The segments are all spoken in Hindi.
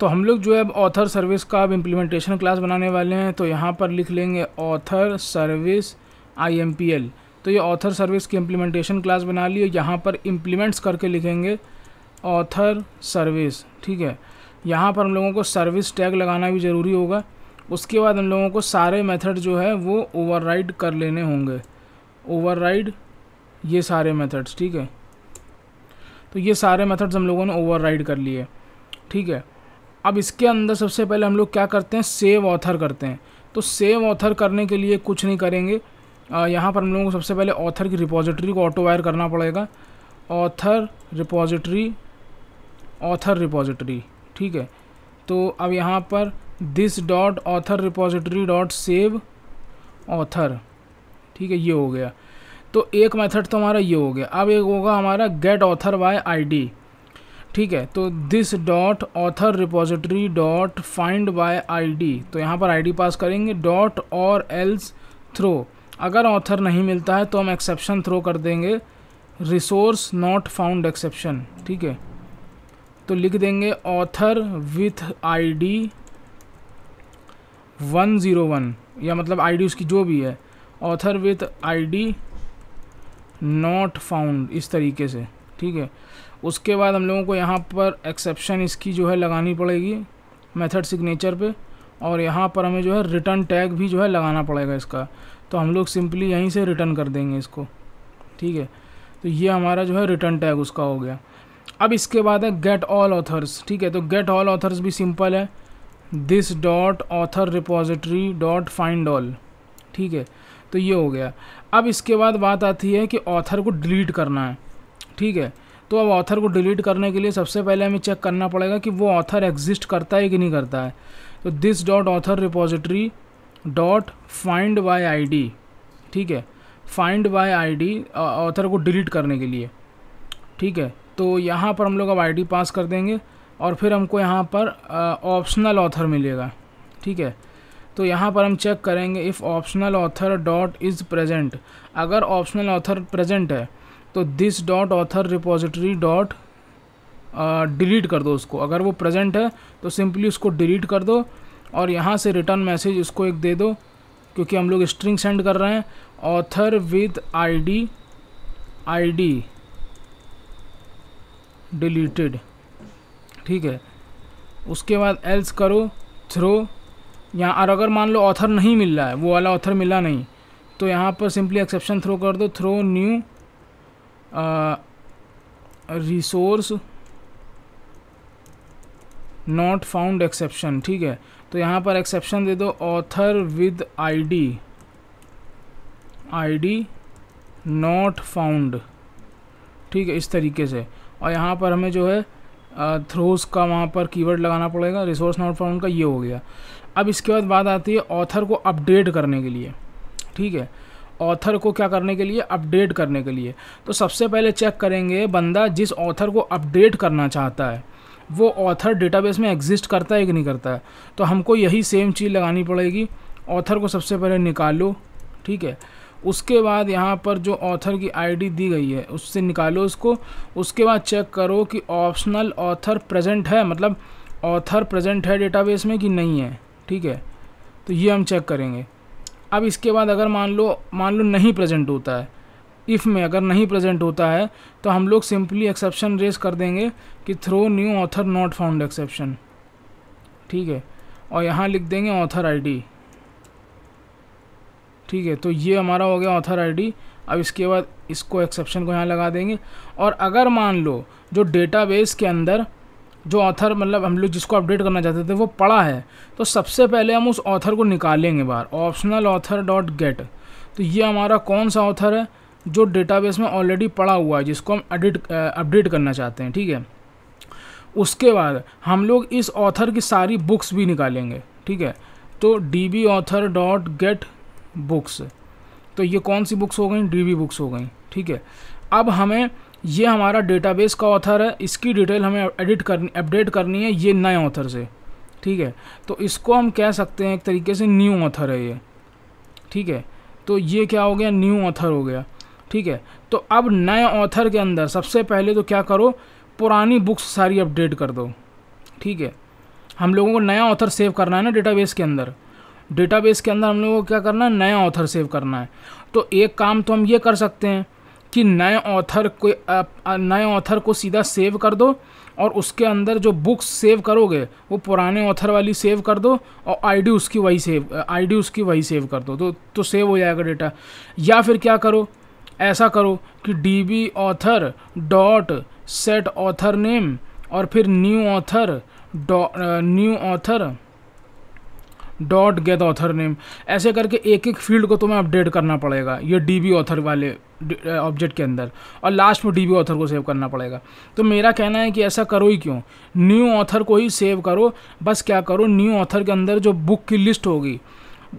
तो हम लोग जो है अब ऑथर सर्विस का अब इम्प्लीमेंटेशन क्लास बनाने वाले हैं। तो यहाँ पर लिख लेंगे ऑथर सर्विस IMPL। तो ये ऑथर सर्विस की इम्प्लीमेंटेशन क्लास बना ली। यहाँ पर इम्प्लीमेंट्स करके लिखेंगे ऑथर सर्विस, ठीक है। यहाँ पर हम लोगों को सर्विस टैग लगाना भी ज़रूरी होगा। उसके बाद हम लोगों को सारे मेथड जो है वो ओवरराइड कर लेने होंगे, ओवरराइड ये सारे मेथड्स, ठीक है। तो ये सारे मेथड्स हम लोगों ने ओवरराइड कर लिए, ठीक है। अब इसके अंदर सबसे पहले हम लोग क्या करते हैं, सेव ऑथर करते हैं। तो सेव ऑथर करने के लिए कुछ नहीं करेंगे, यहाँ पर हम लोगों को सबसे पहले ऑथर की रिपोजिटरी को ऑटो वायर करना पड़ेगा। ऑथर रिपोजिटरी, ठीक है। तो अब यहाँ पर this dot author repository dot save author, ठीक है, ये हो गया। तो एक मेथड तो हमारा ये हो गया। अब एक होगा हमारा गेट ऑथर बाय ID, ठीक है। तो this dot author repository dot find by ID, तो यहाँ पर ID पास करेंगे, डॉट और एल्स थ्रो। अगर ऑथर नहीं मिलता है तो हम एक्सेप्शन थ्रो कर देंगे, रिसोर्स नॉट फाउंड एक्सेप्शन, ठीक है। तो लिख देंगे ऑथर विथ ID 101, या मतलब ID उसकी जो भी है, author with ID not found, इस तरीके से, ठीक है। उसके बाद हम लोगों को यहाँ पर एक्सेप्शन इसकी जो है लगानी पड़ेगी मेथड सिग्नेचर पे, और यहाँ पर हमें जो है रिटर्न टैग भी जो है लगाना पड़ेगा इसका। तो हम लोग सिंपली यहीं से रिटर्न कर देंगे इसको, ठीक है। तो ये हमारा जो है रिटर्न टैग उसका हो गया। अब इसके बाद है गेट ऑल ऑथर्स, ठीक है। तो गेट ऑल ऑथर्स भी सिंपल है, this dot author repository dot find all, ठीक है। तो ये हो गया। अब इसके बाद बात आती है कि ऑथर को डिलीट करना है, ठीक है। तो अब ऑथर को डिलीट करने के लिए सबसे पहले हमें चेक करना पड़ेगा कि वो ऑथर एग्जिस्ट करता है कि नहीं करता है। तो this dot author repository dot find by ID, ठीक है, फाइंड बाय ID ऑथर को डिलीट करने के लिए, ठीक है। तो यहाँ पर हम लोग अब ID पास कर देंगे और फिर हमको यहाँ पर ऑप्शनल ऑथर मिलेगा, ठीक है। तो यहाँ पर हम चेक करेंगे if optional author dot is present. अगर ऑप्शनल ऑथर प्रेजेंट है तो this dot author repository dot delete कर दो उसको। अगर वो प्रेजेंट है तो सिंपली उसको डिलीट कर दो और यहाँ से रिटर्न मैसेज उसको एक दे दो, क्योंकि हम लोग स्ट्रिंग सेंड कर रहे हैं, ऑथर विद ID डिलीटेड, ठीक है। उसके बाद एल्स करो थ्रो यहाँ, और अगर मान लो ऑथर नहीं मिल रहा है, वो वाला ऑथर मिला नहीं, तो यहाँ पर सिंपली एक्सेप्शन थ्रो कर दो, throw new resource not found exception, ठीक है। तो यहाँ पर एक्सेप्शन दे दो author with ID not found, ठीक है, इस तरीके से। और यहाँ पर हमें जो है थ्रोस का वहाँ पर कीवर्ड लगाना पड़ेगा, रिसोर्स नॉट फाउंड का, ये हो गया। अब इसके बाद बात आती है ऑथर को अपडेट करने के लिए, ठीक है। ऑथर को क्या करने के लिए, अपडेट करने के लिए। तो सबसे पहले चेक करेंगे बंदा जिस ऑथर को अपडेट करना चाहता है वो ऑथर डेटाबेस में एग्जिस्ट करता है कि नहीं करता है। तो हमको यही सेम चीज़ लगानी पड़ेगी, ऑथर को सबसे पहले निकालो, ठीक है। उसके बाद यहाँ पर जो ऑथर की ID दी गई है उससे निकालो उसको। उसके बाद चेक करो कि ऑप्शनल ऑथर प्रेजेंट है, मतलब ऑथर प्रेजेंट है डेटाबेस में कि नहीं है, ठीक है। तो ये हम चेक करेंगे। अब इसके बाद अगर मान लो नहीं प्रेजेंट होता है, इफ़ में अगर नहीं प्रेजेंट होता है तो हम लोग सिंपली एक्सेप्शन रेज कर देंगे कि throw new author not found exception, ठीक है। और यहाँ लिख देंगे ऑथर ID, ठीक है। तो ये हमारा हो गया ऑथर ID। अब इसके बाद इसको एक्सेप्शन को यहाँ लगा देंगे। और अगर मान लो जो डेटाबेस के अंदर जो ऑथर मतलब हम लोग जिसको अपडेट करना चाहते थे वो पड़ा है, तो सबसे पहले हम उस ऑथर को निकालेंगे बाहर, ऑप्शनल ऑथर डॉट गेट। तो ये हमारा कौन सा ऑथर है जो डेटाबेस में ऑलरेडी पड़ा हुआ है, जिसको हम अपडेट करना चाहते हैं, ठीक है। उसके बाद हम लोग इस ऑथर की सारी बुक्स भी निकालेंगे, ठीक है। तो DB author dot gate books, तो ये कौन सी बुक्स हो गई, DB बुक्स हो गई, ठीक है। अब हमें ये हमारा डेटाबेस का ऑथर है, इसकी डिटेल हमें अपडेट करनी है ये नए ऑथर से, ठीक है। तो इसको हम कह सकते हैं एक तरीके से न्यू ऑथर है ये, ठीक है। तो ये क्या हो गया, न्यू ऑथर हो गया, ठीक है। तो अब नए ऑथर के अंदर सबसे पहले तो क्या करो, पुरानी बुक्स सारी अपडेट कर दो, ठीक है। हम लोगों को नया ऑथर सेव करना है ना डेटाबेस के अंदर। डेटाबेस के अंदर हम लोगों को क्या करना है, नया ऑथर सेव करना है। तो एक काम तो हम ये कर सकते हैं कि नए ऑथर को सीधा सेव कर दो और उसके अंदर जो बुक्स सेव करोगे वो पुराने ऑथर वाली सेव कर दो और आईडी उसकी वही सेव कर दो, तो सेव हो जाएगा डेटा। या फिर क्या करो, ऐसा करो कि db author dot set author name और फिर new author dot gate author name, ऐसे करके एक एक फील्ड को तुम्हें अपडेट करना पड़ेगा ये db ऑथर वाले ऑब्जेक्ट के अंदर, और लास्ट में db ऑथर को सेव करना पड़ेगा। तो मेरा कहना है कि ऐसा करो ही क्यों, न्यू ऑथर को ही सेव करो। बस क्या करो, न्यू ऑथर के अंदर जो बुक की लिस्ट होगी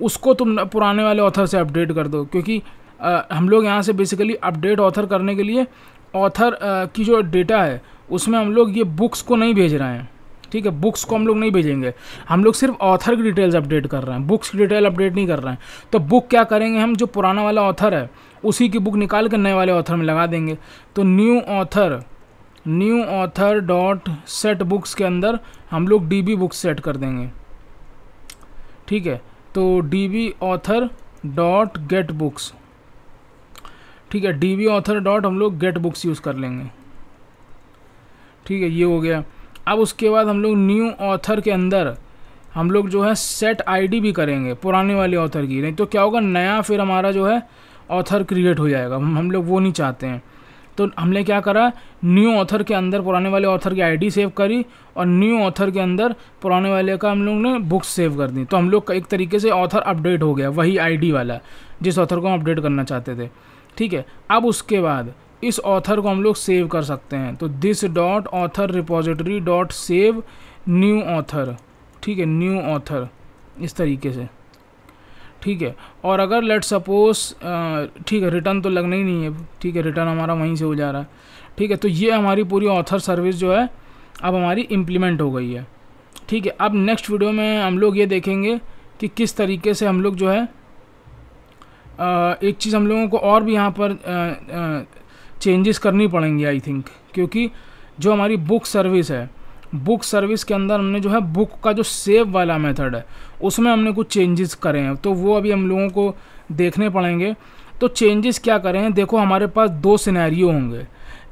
उसको तुम पुराने वाले ऑथर से अपडेट कर दो, क्योंकि हम लोग यहाँ से बेसिकली अपडेट ऑथर करने के लिए ऑथर की जो डेटा है उसमें हम लोग ये बुक्स को नहीं भेज रहे हैं, ठीक है। बुक्स को हम लोग नहीं भेजेंगे, हम लोग सिर्फ ऑथर की डिटेल्स अपडेट कर रहे हैं, बुक्स की डिटेल अपडेट नहीं कर रहे हैं। तो बुक क्या करेंगे, हम जो पुराना वाला ऑथर है उसी की बुक निकाल कर नए वाले ऑथर में लगा देंगे। तो new author dot set books के अंदर हम लोग db बुक्स सेट कर देंगे, ठीक है। तो db author dot gate books, ठीक है, db ऑथर डॉट हम लोग गेट बुक्स यूज़ कर लेंगे, ठीक है, ये हो गया। अब उसके बाद हम लोग न्यू ऑथर के अंदर हम लोग जो है सेट आईडी भी करेंगे पुराने वाले ऑथर की, नहीं तो क्या होगा, नया फिर हमारा जो है ऑथर क्रिएट हो जाएगा, हम लोग वो नहीं चाहते हैं। तो हमने क्या करा, न्यू ऑथर के अंदर पुराने वाले ऑथर की आईडी सेव करी और न्यू ऑथर के अंदर पुराने वाले का हम लोग ने बुक्स सेव कर दी। तो हम लोग का एक तरीके से ऑथर अपडेट हो गया, वही आईडी वाला जिस ऑथर को हम अपडेट करना चाहते थे, ठीक है। अब उसके बाद इस ऑथर को हम लोग सेव कर सकते हैं। तो this dot author repository dot save new author, ठीक है, न्यू ऑथर इस तरीके से, ठीक है। और अगर लेट सपोज, ठीक है, रिटर्न तो लगना ही नहीं है, ठीक है, रिटर्न हमारा वहीं से हो जा रहा है, ठीक है। तो ये हमारी पूरी ऑथर सर्विस जो है अब हमारी इम्प्लीमेंट हो गई है, ठीक है। अब नेक्स्ट वीडियो में हम लोग ये देखेंगे कि किस तरीके से हम लोग जो है एक चीज़ हम लोगों को और भी यहाँ पर चेंजेस करनी पड़ेंगी आई थिंक, क्योंकि जो हमारी बुक सर्विस है, बुक सर्विस के अंदर हमने जो है बुक का जो सेव वाला मेथड है उसमें हमने कुछ चेंजेस करे हैं, तो वो अभी हम लोगों को देखने पड़ेंगे। तो चेंजेस क्या करें हैं, देखो हमारे पास दो सिनेरियो होंगे।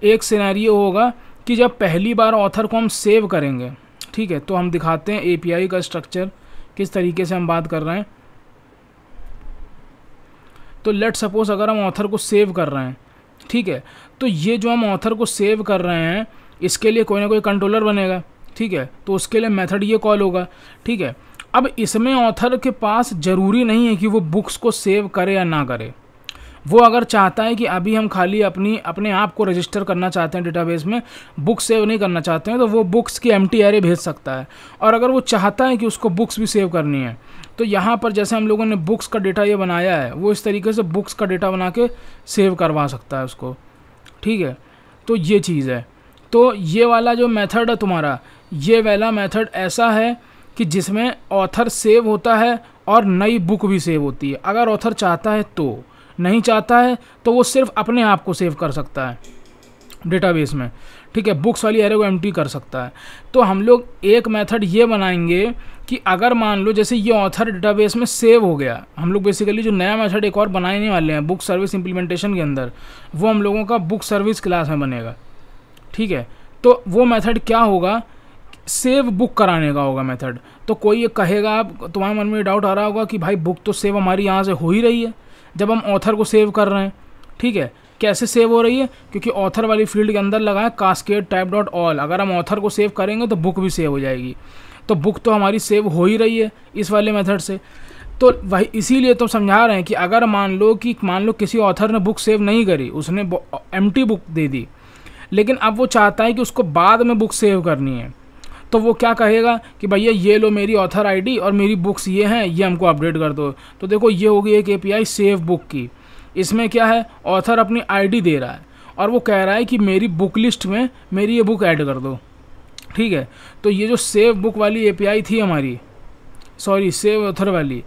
एक सिनेरियो होगा कि जब पहली बार ऑथर को हम सेव करेंगे, ठीक है, तो हम दिखाते हैं एपीआई का स्ट्रक्चर किस तरीके से हम बात कर रहे हैं। तो लेट सपोज अगर हम ऑथर को सेव कर रहे हैं, ठीक है, तो ये जो हम ऑथर को सेव कर रहे हैं इसके लिए कोई ना कोई कंट्रोलर बनेगा, ठीक है। तो उसके लिए मेथड ये कॉल होगा, ठीक है। अब इसमें ऑथर के पास ज़रूरी नहीं है कि वो बुक्स को सेव करे या ना करे। वो अगर चाहता है कि अभी हम खाली अपने आप को रजिस्टर करना चाहते हैं डेटाबेस में, बुक सेव नहीं करना चाहते हैं, तो वो बुक्स की एम्प्टी एरे भेज सकता है। और अगर वो चाहता है कि उसको बुक्स भी सेव करनी है, तो यहाँ पर जैसे हम लोगों ने बुक्स का डेटा ये बनाया है, वो इस तरीके से बुक्स का डेटा बना के सेव करवा सकता है उसको, ठीक है। तो ये चीज़ है। तो ये वाला जो मेथड है तुम्हारा, ये वाला मेथड ऐसा है कि जिसमें ऑथर सेव होता है और नई बुक भी सेव होती है। अगर ऑथर चाहता है तो, नहीं चाहता है तो वो सिर्फ अपने आप को सेव कर सकता है डेटाबेस में, ठीक है, बुक्स वाली एरे को एम्प्टी कर सकता है। तो हम लोग एक मेथड ये बनाएंगे कि अगर मान लो जैसे ये ऑथर डेटाबेस में सेव हो गया, हम लोग बेसिकली जो नया मेथड एक और बनाने वाले हैं बुक सर्विस इंप्लीमेंटेशन के अंदर, वो हम लोगों का बुक सर्विस क्लास में बनेगा, ठीक है। तो वो मेथड क्या होगा, सेव बुक कराने का होगा मेथड। तो कोई ये कहेगा, आप तुम्हारे मन में डाउट आ रहा होगा कि भाई बुक तो सेव हमारी यहाँ से हो ही रही है जब हम ऑथर को सेव कर रहे हैं, ठीक है। कैसे सेव हो रही है, क्योंकि ऑथर वाली फील्ड के अंदर लगा है कास्केड टाइप डॉट ऑल, अगर हम ऑथर को सेव करेंगे तो बुक भी सेव हो जाएगी। तो बुक तो हमारी सेव हो ही रही है इस वाले मेथड से। तो वही इसीलिए तो समझा रहे हैं कि अगर मान लो किसी ऑथर ने बुक सेव नहीं करी, उसने एम्प्टी बुक दे दी, लेकिन अब वो चाहता है कि उसको बाद में बुक सेव करनी है, तो वो क्या कहेगा कि भैया ये लो मेरी ऑथर आईडी और मेरी बुक्स ये हैं, ये हमको अपडेट कर दो। तो देखो ये होगी एक एपीआई सेव बुक की। इसमें क्या है, ऑथर अपनी आईडी दे रहा है और वो कह रहा है कि मेरी बुक लिस्ट में मेरी ये बुक ऐड कर दो, ठीक है। तो ये जो सेव बुक वाली एपीआई थी हमारी, सॉरी सेव ऑथर वाली,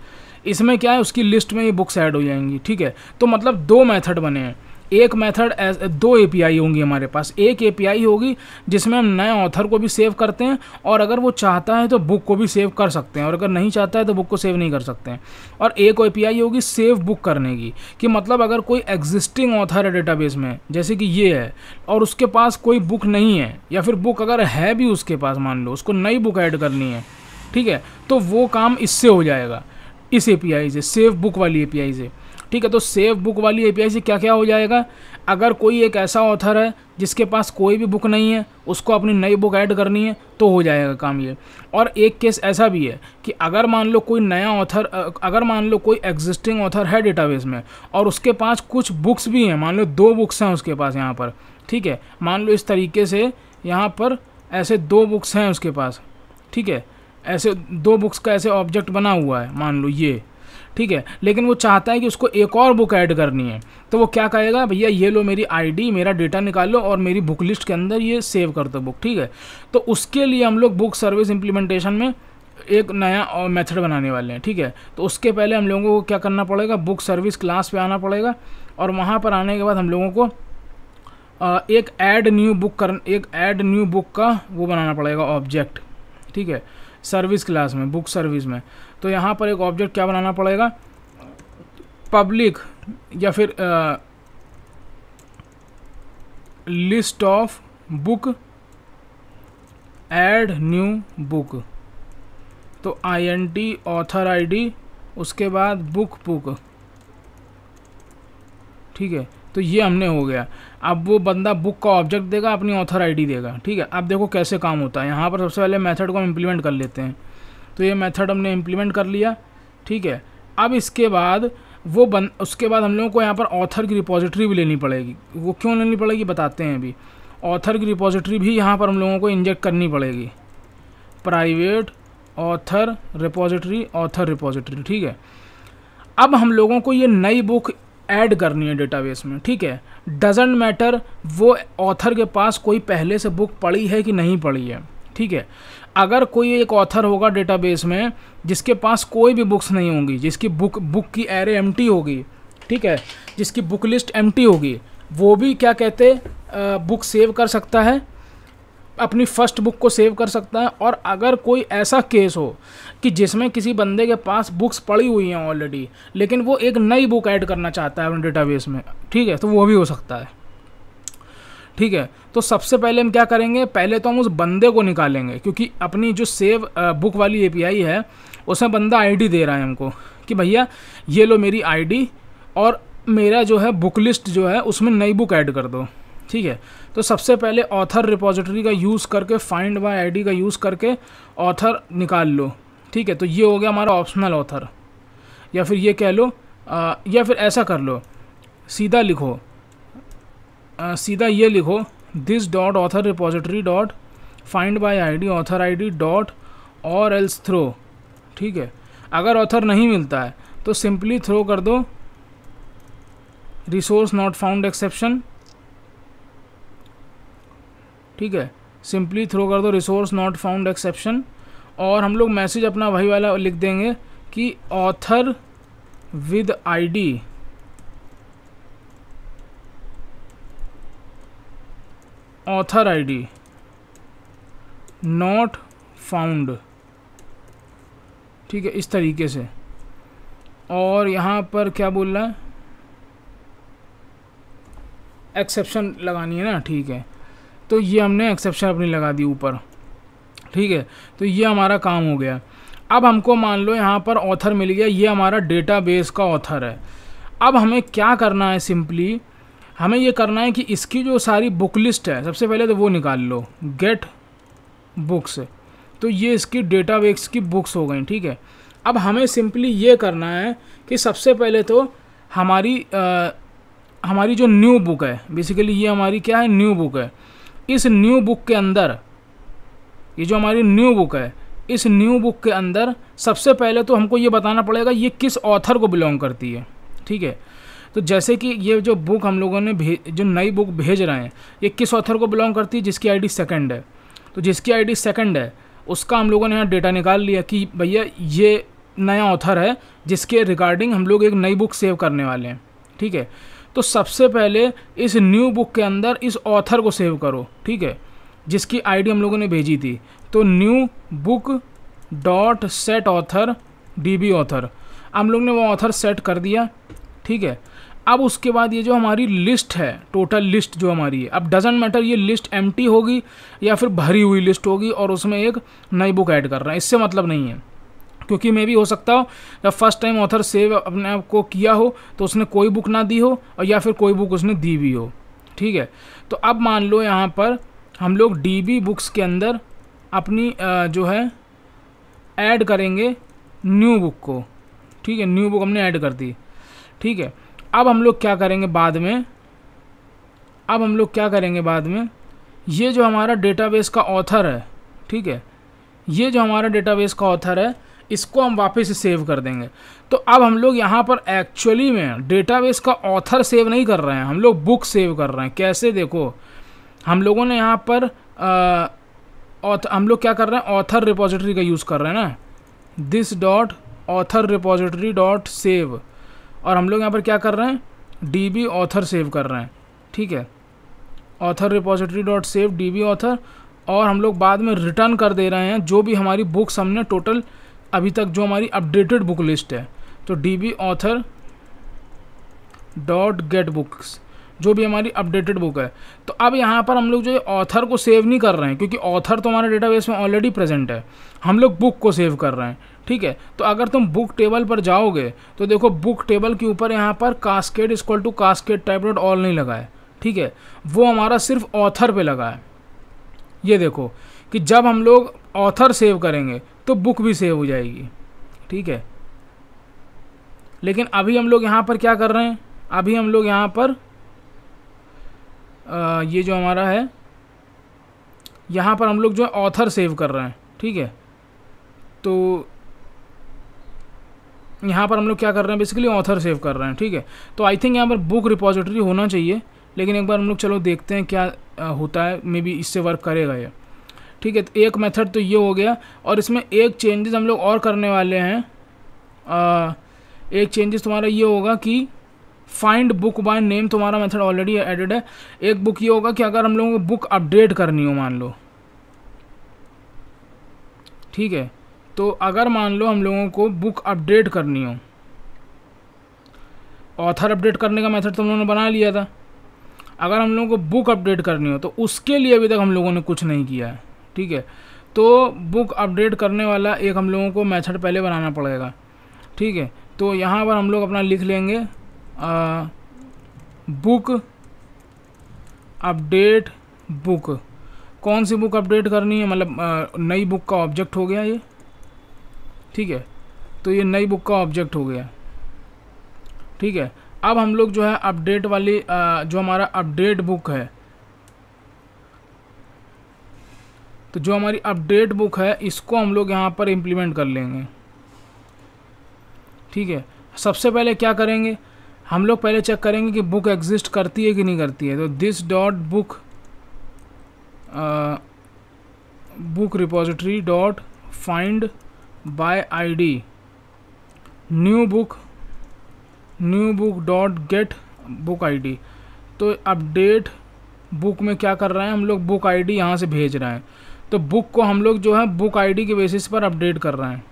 इसमें क्या है, उसकी लिस्ट में ये बुक्स ऐड हो जाएंगी, ठीक है। तो मतलब दो मेथड बने हैं, एक मेथड, दो एपीआई होंगी हमारे पास। एक एपीआई होगी जिसमें हम नए ऑथर को भी सेव करते हैं, और अगर वो चाहता है तो बुक को भी सेव कर सकते हैं, और अगर नहीं चाहता है तो बुक को सेव नहीं कर सकते हैं। और एक एपीआई होगी सेव बुक करने की, कि मतलब अगर कोई एग्जिस्टिंग ऑथर है डेटाबेस में, जैसे कि ये है, और उसके पास कोई बुक नहीं है, या फिर बुक अगर है भी उसके पास, मान लो उसको नई बुक ऐड करनी है, ठीक है, तो वो काम इससे हो जाएगा, इस एपीआई से, सेव बुक वाली एपीआई से। ठीक है, तो सेव बुक वाली एपीआई से क्या क्या हो जाएगा, अगर कोई एक ऐसा ऑथर है जिसके पास कोई भी बुक नहीं है, उसको अपनी नई बुक ऐड करनी है, तो हो जाएगा काम ये। और एक केस ऐसा भी है कि अगर मान लो कोई नया ऑथर, अगर मान लो कोई एग्जिस्टिंग ऑथर है डेटाबेस में और उसके पास कुछ बुक्स भी हैं, मान लो 2 बुक्स हैं उसके पास यहाँ पर, ठीक है, मान लो इस तरीके से यहाँ पर ऐसे 2 बुक्स हैं उसके पास, ठीक है, ऐसे 2 बुक्स का ऐसे ऑब्जेक्ट बना हुआ है, मान लो ये, ठीक है, लेकिन वो चाहता है कि उसको एक और बुक ऐड करनी है, तो वो क्या कहेगा, भैया ये लो मेरी आईडी, मेरा डेटा निकालो और मेरी बुक लिस्ट के अंदर ये सेव कर दो बुक, ठीक है। तो उसके लिए हम लोग बुक सर्विस इम्प्लीमेंटेशन में एक नया मेथड बनाने वाले हैं, ठीक है। तो उसके पहले हम लोगों को क्या करना पड़ेगा, बुक सर्विस क्लास पे आना पड़ेगा, और वहाँ पर आने के बाद हम लोगों को एक ऐड न्यू बुक का वो बनाना पड़ेगा ऑब्जेक्ट, ठीक है, सर्विस क्लास में, बुक सर्विस में। तो यहाँ पर एक ऑब्जेक्ट क्या बनाना पड़ेगा, पब्लिक या फिर list of book add new book, तो INT ऑथर ID, उसके बाद बुक, ठीक है। तो ये हमने हो गया। अब वो बंदा बुक का ऑब्जेक्ट देगा, अपनी ऑथर ID देगा, ठीक है। अब देखो कैसे काम होता है। यहाँ पर सबसे पहले मेथड को हम इम्प्लीमेंट कर लेते हैं। तो ये मेथड हमने इम्प्लीमेंट कर लिया, ठीक है। अब इसके बाद उसके बाद हम लोगों को यहाँ पर ऑथर की रिपोजिटरी भी लेनी पड़ेगी। वो क्यों लेनी पड़ेगी बताते हैं अभी। ऑथर की रिपोजिटरी भी यहाँ पर हम लोगों को इंजेक्ट करनी पड़ेगी, प्राइवेट ऑथर रिपोजिटरी, ठीक है। अब हम लोगों को ये नई बुक ऐड करनी है डेटाबेस में, ठीक है। डजेंट मैटर वो ऑथर के पास कोई पहले से बुक पड़ी है कि नहीं पड़ी है, ठीक है। अगर कोई एक ऑथर होगा डेटाबेस में जिसके पास कोई भी बुक्स नहीं होंगी, जिसकी बुक की एरे एम्प्टी होगी, ठीक है, जिसकी बुक लिस्ट एम्प्टी होगी, वो भी क्या कहते बुक सेव कर सकता है, अपनी फर्स्ट बुक को सेव कर सकता है। और अगर कोई ऐसा केस हो कि जिसमें किसी बंदे के पास बुक्स पड़ी हुई हैं ऑलरेडी, लेकिन वो एक नई बुक ऐड करना चाहता है अपने डेटाबेस में, ठीक है, तो वो भी हो सकता है, ठीक है। तो सबसे पहले हम क्या करेंगे, पहले तो हम उस बंदे को निकालेंगे, क्योंकि अपनी जो सेव बुक वाली एपीआई है उसमें बंदा आईडी दे रहा है हमको कि भैया ये लो मेरी आईडी और मेरा जो है बुक लिस्ट जो है उसमें नई बुक ऐड कर दो, ठीक है। तो सबसे पहले ऑथर रिपोजिटरी का यूज़ करके, फाइंड बाय आईडी का यूज़ करके ऑथर निकाल लो, ठीक है। तो ये हो गया हमारा ऑप्शनल ऑथर, या फिर ये कह लो या फिर ऐसा कर लो, सीधा लिखो, सीधा ये लिखो, this dot author repository dot find by ID author ID dot और एल्स थ्रो, ठीक है। अगर ऑथर नहीं मिलता है तो सिंपली थ्रो कर दो रिसोर्स नॉट फाउंड एक्सेप्शन, ठीक है, सिंपली थ्रो कर दो रिसोर्स नॉट फाउंड एक्सेप्शन। और हम लोग मैसेज अपना वही वाला लिख देंगे कि author with ID not found, ठीक है, इस तरीके से। और यहाँ पर क्या बोल रहा है, एक्सेप्शन लगानी है ना, ठीक है। तो ये हमने एक्सेप्शन अपनी लगा दी ऊपर, ठीक है। तो ये हमारा काम हो गया। अब हमको मान लो यहाँ पर ऑथर मिल गया, ये हमारा डेटाबेस का ऑथर है। अब हमें क्या करना है, सिंपली हमें ये करना है कि इसकी जो सारी बुक लिस्ट है सबसे पहले तो वो निकाल लो, गेट बुक्स। तो ये इसकी डेटाबेस की बुक्स हो गई, ठीक है। अब हमें सिंपली ये करना है कि सबसे पहले तो हमारी जो न्यू बुक है, बेसिकली ये हमारी क्या है, न्यू बुक है। इस न्यू बुक के अंदर, ये जो हमारी न्यू बुक है, इस न्यू बुक के अंदर सबसे पहले तो हमको ये बताना पड़ेगा ये किस ऑथर को बिलोंग करती है, ठीक है। तो जैसे कि ये जो बुक हम लोगों ने जो नई बुक भेज रहे हैं, ये किस ऑथर को बिलोंग करती है, जिसकी आईडी सेकंड है। तो जिसकी आईडी सेकंड है उसका हम लोगों ने यहाँ डेटा निकाल लिया कि भैया ये नया ऑथर है जिसके रिगार्डिंग हम लोग एक नई बुक सेव करने वाले हैं, ठीक है। तो सबसे पहले इस न्यू बुक के अंदर इस ऑथर को सेव करो, ठीक है, जिसकी आईडी हम लोगों ने भेजी थी। तो new book dot set author DB author, हम लोग ने वो ऑथर सेट कर दिया, ठीक है। अब उसके बाद ये जो हमारी लिस्ट है, टोटल लिस्ट जो हमारी है, अब डजेंट मैटर ये लिस्ट एम्प्टी होगी या फिर भरी हुई लिस्ट होगी और उसमें एक नई बुक ऐड कर रहे हैं, इससे मतलब नहीं है। क्योंकि मे भी हो सकता हो जब फर्स्ट टाइम ऑथर सेव अपने आप को किया हो तो उसने कोई बुक ना दी हो और या फिर कोई बुक उसने दी भी हो, ठीक है। तो अब मान लो यहाँ पर हम लोग DB बुक्स के अंदर अपनी जो है ऐड करेंगे न्यू बुक को, ठीक है, न्यू बुक हमने ऐड कर दी, ठीक है। अब हम लोग क्या करेंगे बाद में, अब हम लोग क्या करेंगे बाद में, ये जो हमारा डेटाबेस का ऑथर है, ठीक है, ये जो हमारा डेटाबेस का ऑथर है इसको हम वापस से सेव कर देंगे। तो अब हम लोग यहाँ पर एक्चुअली में डेटाबेस का ऑथर सेव नहीं कर रहे हैं, हम लोग बुक सेव कर रहे हैं। कैसे, देखो हम लोगों ने यहाँ पर हम लोग क्या कर रहे हैं, ऑथर रिपोजिटरी का यूज़ कर रहे हैं ना, this dot author repository dot save, और हम लोग यहाँ पर क्या कर रहे हैं, DB ऑथर सेव कर रहे हैं, ठीक है, author repository dot save DB author, और हम लोग बाद में रिटर्न कर दे रहे हैं जो भी हमारी बुक्स हमने टोटल अभी तक जो हमारी अपडेटेड बुक लिस्ट है, तो DB author dot gate books, जो भी हमारी अपडेटेड बुक है। तो अब यहाँ पर हम लोग जो है ऑथर को सेव नहीं कर रहे हैं क्योंकि ऑथर तो हमारे डेटाबेस में ऑलरेडी प्रेजेंट है, हम लोग बुक को सेव कर रहे हैं, ठीक है। तो अगर तुम बुक टेबल पर जाओगे तो देखो बुक टेबल के ऊपर यहाँ पर cascade equal to cascade type dot all नहीं लगा है, ठीक है, वो हमारा सिर्फ ऑथर पे लगा है। ये देखो कि जब हम लोग ऑथर सेव करेंगे तो बुक भी सेव हो जाएगी, ठीक है। लेकिन अभी हम लोग यहाँ पर क्या कर रहे हैं, अभी हम लोग यहाँ पर ये जो हमारा है यहाँ पर हम लोग जो है ऑथर सेव कर रहे हैं, ठीक है। तो यहाँ पर हम लोग क्या कर रहे हैं, बेसिकली ऑथर सेव कर रहे हैं, ठीक है। तो आई थिंक यहाँ पर बुक रिपोजिटरी होना चाहिए, लेकिन एक बार हम लोग चलो देखते हैं क्या होता है, मे बी इससे वर्क करेगा ये, ठीक है। तो एक मेथड तो ये हो गया, और इसमें एक चेंजेस हम लोग और करने वाले हैं। एक चेंजेस तुम्हारा ये होगा कि फाइंड बुक बाय नेम, तुम्हारा मेथड ऑलरेडी एडेड है। एक बुक ये होगा कि अगर हम लोगों को बुक अपडेट करनी हो, मान लो, ठीक है, तो अगर मान लो हम लोगों को बुक अपडेट करनी हो, ऑथर अपडेट करने का मेथड तुम लोगों ने बना लिया था, अगर हम लोगों को बुक अपडेट करनी हो तो उसके लिए अभी तक हम लोगों ने कुछ नहीं किया है, ठीक है। तो बुक अपडेट करने वाला एक हम लोगों को मेथड पहले बनाना पड़ेगा, ठीक है। तो यहाँ पर हम लोग अपना लिख लेंगे बुक अपडेट बुक, कौन सी बुक अपडेट करनी है, मतलब नई बुक का ऑब्जेक्ट हो गया ये, ठीक है। तो ये नई बुक का ऑब्जेक्ट हो गया, ठीक है। अब हम लोग जो है अपडेट वाली जो हमारा अपडेट बुक है, तो जो हमारी अपडेट बुक है इसको हम लोग यहाँ पर इम्प्लीमेंट कर लेंगे, ठीक है। सबसे पहले क्या करेंगे, हम लोग पहले चेक करेंगे कि बुक एग्जिस्ट करती है कि नहीं करती है। तो this dot book book repository dot find by ID new book dot gate book ID. तो अपडेट बुक में क्या कर रहे हैं हम लोग, बुक आईडी यहाँ से भेज रहे हैं, तो बुक को हम लोग जो है बुक आईडी के बेसिस पर अपडेट कर रहे हैं,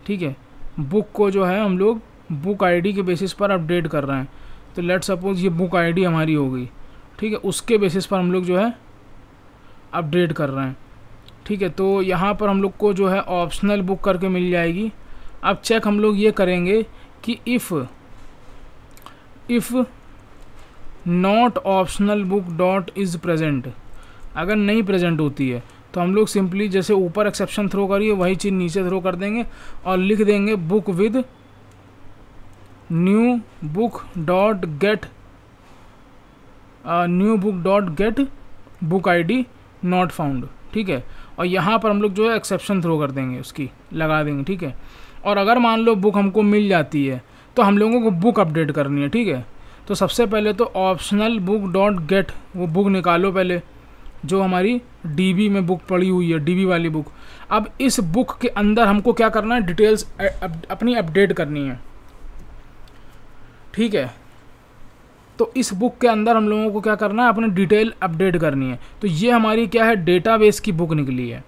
ठीक है। बुक को जो है हम लोग बुक आईडी के बेसिस पर अपडेट कर रहे हैं। तो लेट्स सपोज ये बुक आईडी हमारी हो गई, ठीक है, उसके बेसिस पर हम लोग जो है अपडेट कर रहे हैं, ठीक है। तो यहाँ पर हम लोग को जो है ऑप्शनल बुक करके मिल जाएगी। अब चेक हम लोग ये करेंगे कि if not optional book dot is present, अगर नहीं प्रेजेंट होती है तो हम लोग सिंपली जैसे ऊपर एक्सेप्शन थ्रो करिए वही चीज़ नीचे थ्रो कर देंगे और लिख देंगे book with new book dot gate book ID not found, ठीक है। और यहाँ पर हम लोग जो है एक्सेप्शन थ्रो कर देंगे, उसकी लगा देंगे, ठीक है। और अगर मान लो बुक हमको मिल जाती है तो हम लोगों को बुक अपडेट करनी है, ठीक है। तो सबसे पहले तो ऑप्शनल बुक डॉट गेट, वो बुक निकालो पहले जो हमारी DB में बुक पड़ी हुई है, DB वाली बुक। अब इस बुक के अंदर हमको क्या करना है, डिटेल्स अपनी अपडेट करनी है, ठीक है। तो इस बुक के अंदर हम लोगों को क्या करना है, अपनी डिटेल अपडेट करनी है। तो ये हमारी क्या है, डेटाबेस की बुक निकली है।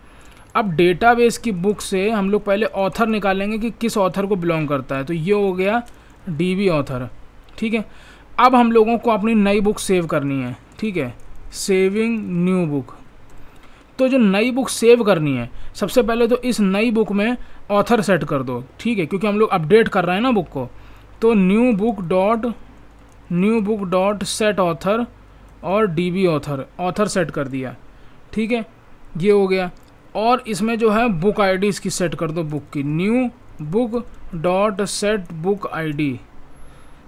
अब डेटाबेस की बुक से हम लोग पहले ऑथर निकालेंगे कि किस ऑथर को बिलोंग करता है। तो ये हो गया DB ऑथर, ठीक है। अब हम लोगों को अपनी नई बुक सेव करनी है, ठीक है, सेविंग न्यू बुक। तो जो नई बुक सेव करनी है, सबसे पहले तो इस नई बुक में ऑथर सेट कर दो, ठीक है, क्योंकि हम लोग अपडेट कर रहे हैं ना बुक को। तो new book dot set author और DB ऑथर सेट कर दिया, ठीक है, ये हो गया। और इसमें जो है बुक आईडी इसकी सेट कर दो, बुक की, new book dot set book ID.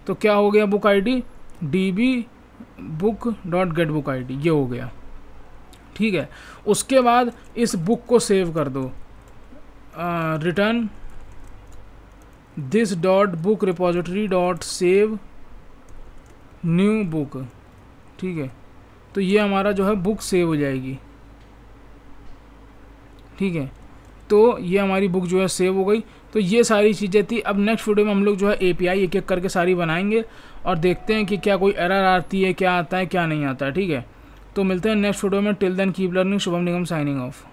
तो क्या हो गया, book ID DB book dot gate book ID, ये हो गया, ठीक है। उसके बाद इस बुक को सेव कर दो, return this dot book repository dot save new book, ठीक है। तो ये हमारा जो है बुक सेव हो जाएगी, ठीक है। तो ये हमारी बुक जो है सेव हो गई। तो ये सारी चीज़ें थी। अब नेक्स्ट वीडियो में हम लोग जो है API एक एक करके सारी बनाएंगे और देखते हैं कि क्या कोई एरर आती है, क्या आता है, क्या नहीं आता है, ठीक है। तो मिलते हैं नेक्स्ट वीडियो में। Till then keep learning. Shubham Nigam signing of.